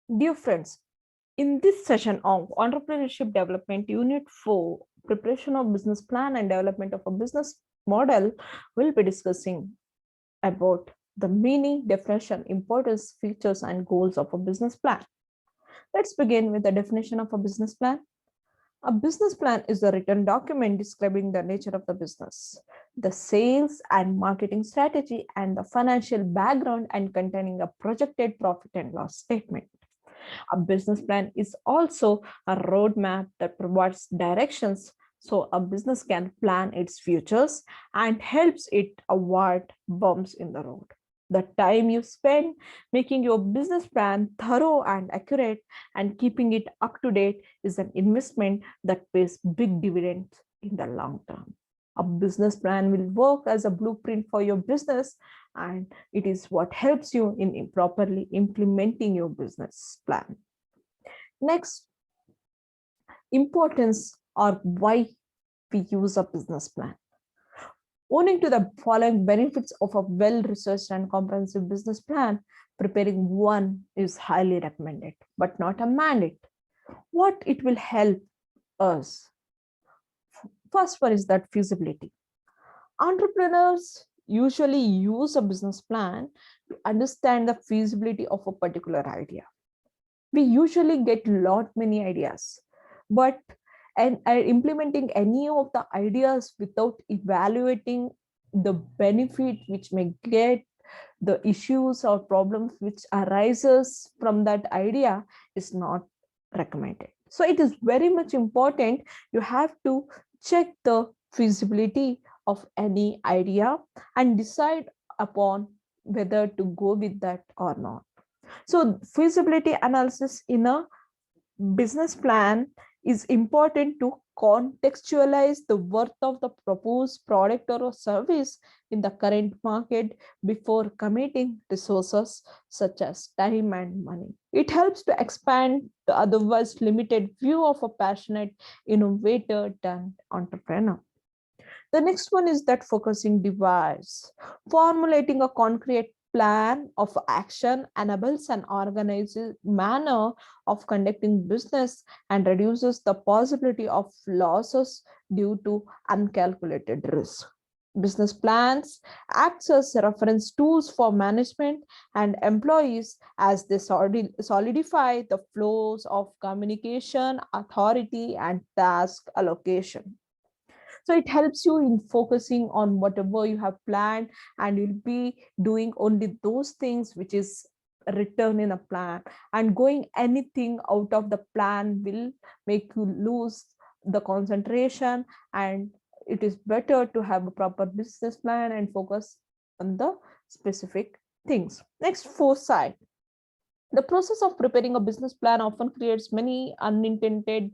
Dear friends, in this session of Entrepreneurship Development Unit 4, Preparation of Business Plan and Development of a Business Model, we'll be discussing about the meaning, definition, importance, features, and goals of a business plan. Let's begin with the definition of a business plan. A business plan is a written document describing the nature of the business, the sales and marketing strategy, and the financial background, and containing a projected profit and loss statement. A business plan is also a roadmap that provides directions so a business can plan its futures and helps it avoid bumps in the road. The time you spend making your business plan thorough and accurate and keeping it up to date is an investment that pays big dividends in the long term. A business plan will work as a blueprint for your business, and it is what helps you in properly implementing your business plan. Next, importance or why we use a business plan. Owing to the following benefits of a well-researched and comprehensive business plan, preparing one is highly recommended, but not a mandate. What it will help us? First one is that feasibility. Entrepreneurs usually use a business plan to understand the feasibility of a particular idea. We usually get lot many ideas, but and implementing any of the ideas without evaluating the benefit which may get, the issues or problems which arises from that idea is not recommended. So it is very much important. You have to check the feasibility of any idea and decide upon whether to go with that or not. So feasibility analysis in a business plan is important to contextualize the worth of the proposed product or service in the current market before committing resources such as time and money. It helps to expand the otherwise limited view of a passionate innovator turned entrepreneur. The next one is that focusing device. Formulating a concrete plan of action enables an organized manner of conducting business and reduces the possibility of losses due to uncalculated risk. Business plans act as reference tools for management and employees as they solidify the flows of communication, authority, and task allocation. So it helps you in focusing on whatever you have planned, and you'll be doing only those things which is written in a plan, and going anything out of the plan will make you lose the concentration, and it is better to have a proper business plan and focus on the specific things. Next, foresight. The process of preparing a business plan often creates many unintended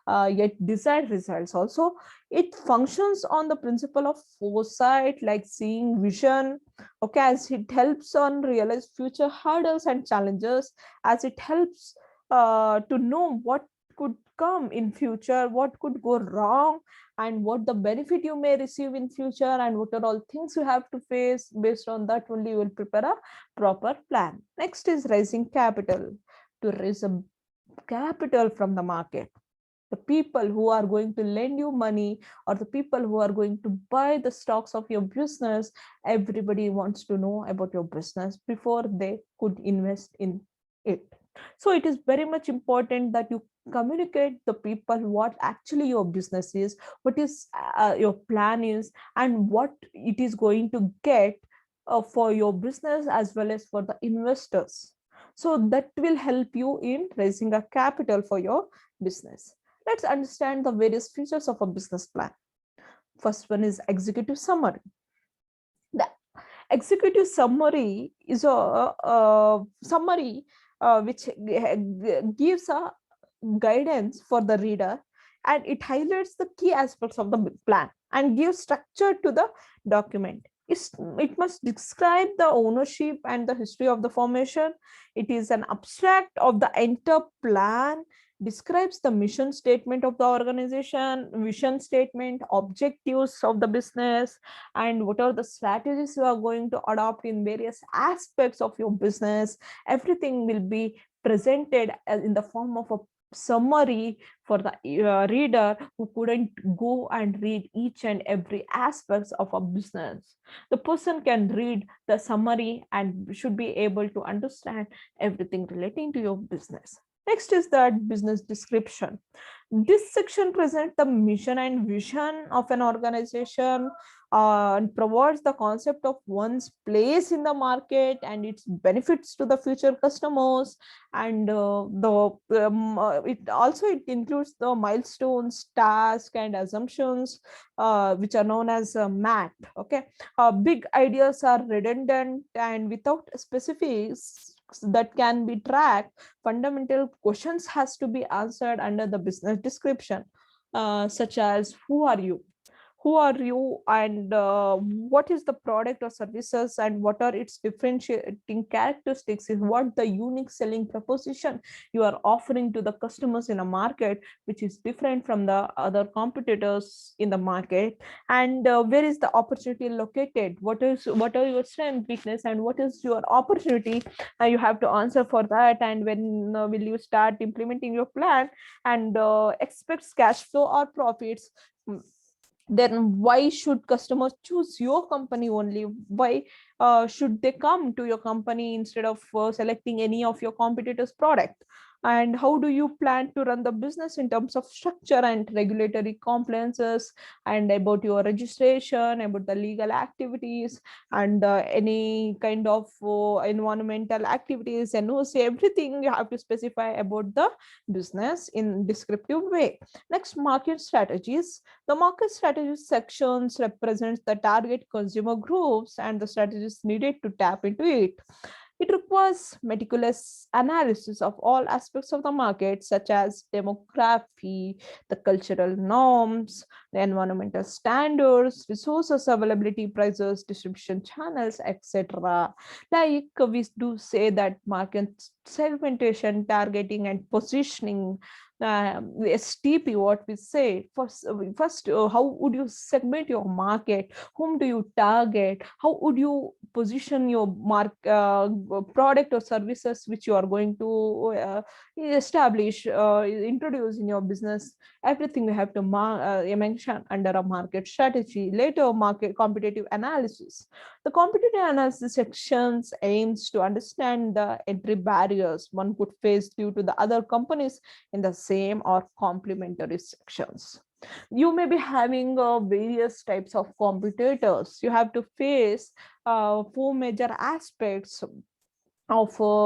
yet desired results. Also, it functions on the principle of foresight, like seeing vision, okay, as it helps on realize future hurdles and challenges, as it helps to know what could come in future, what could go wrong, and what the benefit you may receive in future, and what are all things you have to face. Based on that only you will prepare a proper plan. Next is raising capital. To raise a capital from the market, the people who are going to lend you money or the people who are going to buy the stocks of your business, everybody wants to know about your business before they could invest in it. So it is very much important that you communicate the people what actually your business is, what is your plan is, and what it is going to get for your business as well as for the investors. So that will help you in raising a capital for your business. Let's understand the various features of a business plan. First one is executive summary. The executive summary is a summary which gives a guidance for the reader, and it highlights the key aspects of the plan and gives structure to the document. It must describe the ownership and the history of the formation. It is an abstract of the entire plan, describes the mission statement of the organization, vision statement, objectives of the business, and what are the strategies you are going to adopt in various aspects of your business. Everything will be presented in the form of a summary for the reader who couldn't go and read each and every aspects of a business. The person can read the summary and should be able to understand everything relating to your business. Next is that business description. This section presents the mission and vision of an organization, and provides the concept of one's place in the market and its benefits to the future customers. And it includes the milestones, tasks, and assumptions, which are known as MAT. Okay, big ideas are redundant and without specifics that can be tracked. Fundamental questions has to be answered under the business description, such as who are you, and what is the product or services, and what are its differentiating characteristics, is what the unique selling proposition you are offering to the customers in a market which is different from the other competitors in the market, and where is the opportunity located, what are your strength, weakness, and what is your opportunity. You have to answer for that, and when will you start implementing your plan, and expects cash flow or profits. Then why should customers choose your company only? Why should they come to your company instead of selecting any of your competitors product? And how do you plan to run the business in terms of structure and regulatory compliances, and about your registration, about the legal activities, and any kind of environmental activities, and also everything you have to specify about the business in descriptive way. Next, market strategies. The market strategies sections represents the target consumer groups and the strategies needed to tap into it. It requires meticulous analysis of all aspects of the market, such as demography, the cultural norms, the environmental standards, resources availability, prices, distribution channels, etc. Like we do say that market segmentation, targeting, and positioning, STP, what we say first, how would you segment your market, whom do you target, how would you position your product or services which you are going to establish, introduce in your business. Everything you have to mention under a market strategy. Later, market competitive analysis. The competitive analysis sections aims to understand the entry barriers one could face due to the other companies in the same or complementary sections. You may be having various types of competitors. You have to face four major aspects of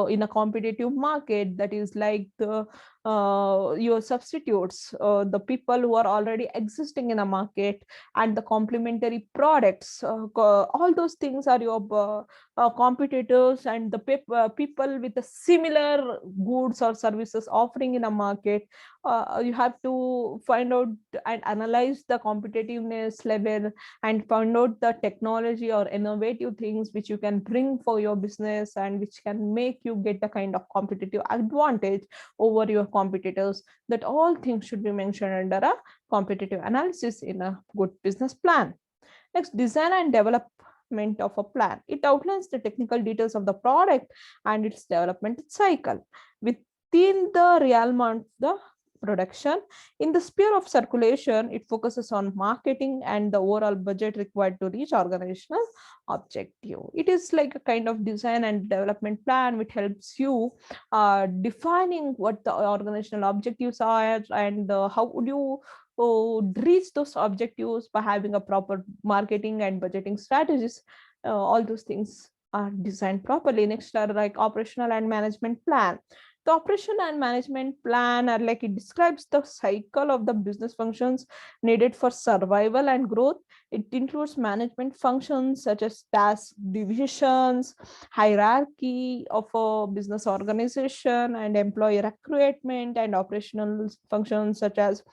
in a competitive market, that is like the your substitutes, the people who are already existing in a market, and the complementary products, all those things are your competitors, and the people with the similar goods or services offering in a market. You have to find out and analyze the competitiveness level, and find out the technology or innovative things which you can bring for your business, and which can make you get the kind of competitive advantage over your competitors. That all things should be mentioned under a competitive analysis in a good business plan. Next, design and development of a plan. It outlines the technical details of the product and its development cycle within the realm of the production. In the sphere of circulation, it focuses on marketing and the overall budget required to reach organizational objective. It is like a kind of design and development plan which helps you defining what the organizational objectives are, and how would you reach those objectives by having a proper marketing and budgeting strategies. All those things are designed properly. Next are like operational and management plan. The operation and management plan are like, it describes the cycle of the business functions needed for survival and growth. It includes management functions such as task divisions, hierarchy of a business organization, and employee recruitment, and operational functions such as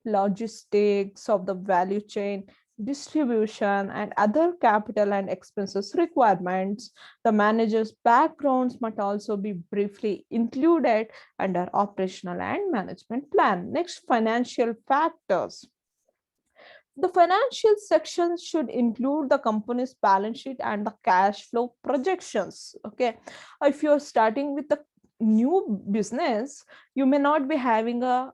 logistics of the value chain, distribution, and other capital and expenses requirements. The manager's backgrounds must also be briefly included under operational and management plan. Next, financial factors. The financial section should include the company's balance sheet and the cash flow projections. Okay, if you're starting with the new business, you may not be having a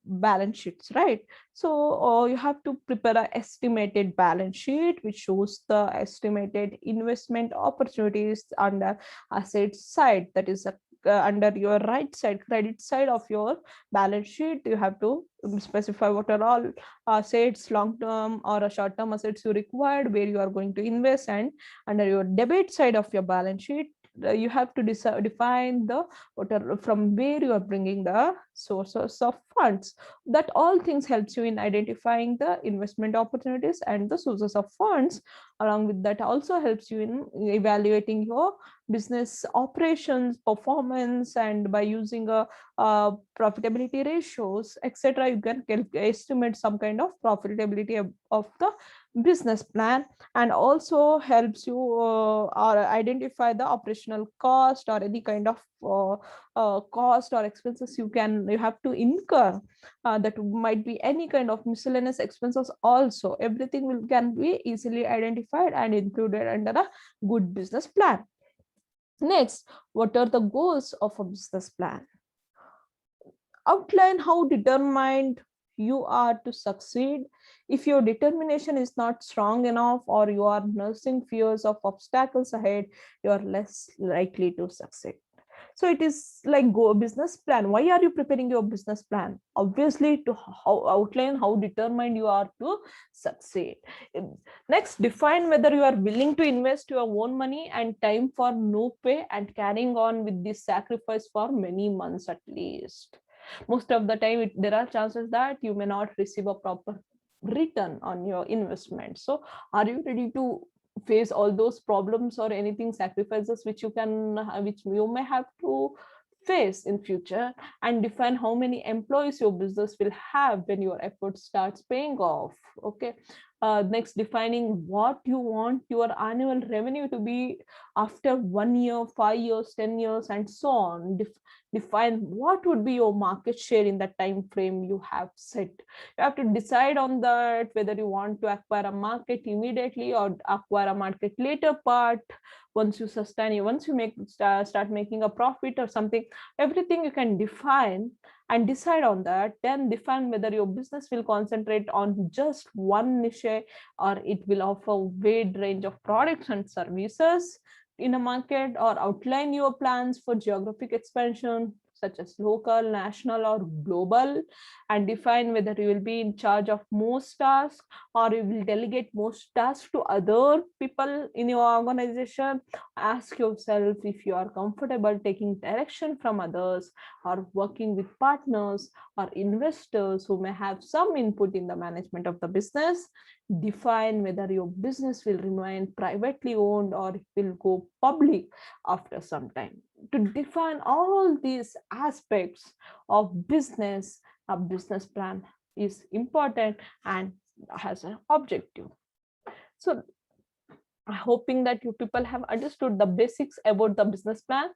balance sheets, right? So you have to prepare an estimated balance sheet which shows the estimated investment opportunities under asset side, that is under your right side, credit side of your balance sheet. You have to specify what are all assets, long term or a short term assets you required, where you are going to invest, and under your debit side of your balance sheet, you have to define the what are, from where you are bringing the sources of funds. That all things helps you in identifying the investment opportunities and the sources of funds. Along with that, also helps you in evaluating your business operations performance, and by using profitability ratios, etc., you can estimate some kind of profitability of the business plan. And also helps you or identify the operational cost or any kind of cost or expenses you have to incur. That might be any kind of miscellaneous expenses also. Everything can be easily identified and included under a good business plan. Next, what are the goals of a business plan? Outline how determined you are to succeed. If your determination is not strong enough, or you are nursing fears of obstacles ahead, you are less likely to succeed. So it is like go business plan. Why are you preparing your business plan? Obviously to outline how determined you are to succeed. Next, define whether you are willing to invest your own money and time for no pay and carrying on with this sacrifice for many months at least. Most of the time there are chances that you may not receive a proper return on your investment. So are you ready to face all those problems or anything sacrifices which you may have to face in future? And define how many employees your business will have when your effort starts paying off. Okay. Next, defining what you want your annual revenue to be after 1 year, 5 years, 10 years, and so on. Define what would be your market share in the time frame you have set. You have to decide on that, whether you want to acquire a market immediately or acquire a market later part, once you start making a profit or something. Everything you can define and decide on that. Then define whether your business will concentrate on just one niche, or it will offer a wide range of products and services in a market, or outline your plans for geographic expansion, such as local, national, or global, and define whether you will be in charge of most tasks or you will delegate most tasks to other people in your organization. Ask yourself if you are comfortable taking direction from others or working with partners or investors who may have some input in the management of the business. Define whether your business will remain privately owned or it will go public after some time. To define all these aspects of business, a business plan is important and has an objective. So hoping that you people have understood the basics about the business plan.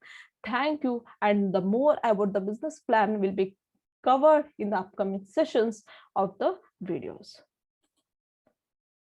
Thank you. And the more about the business plan will be covered in the upcoming sessions of the videos.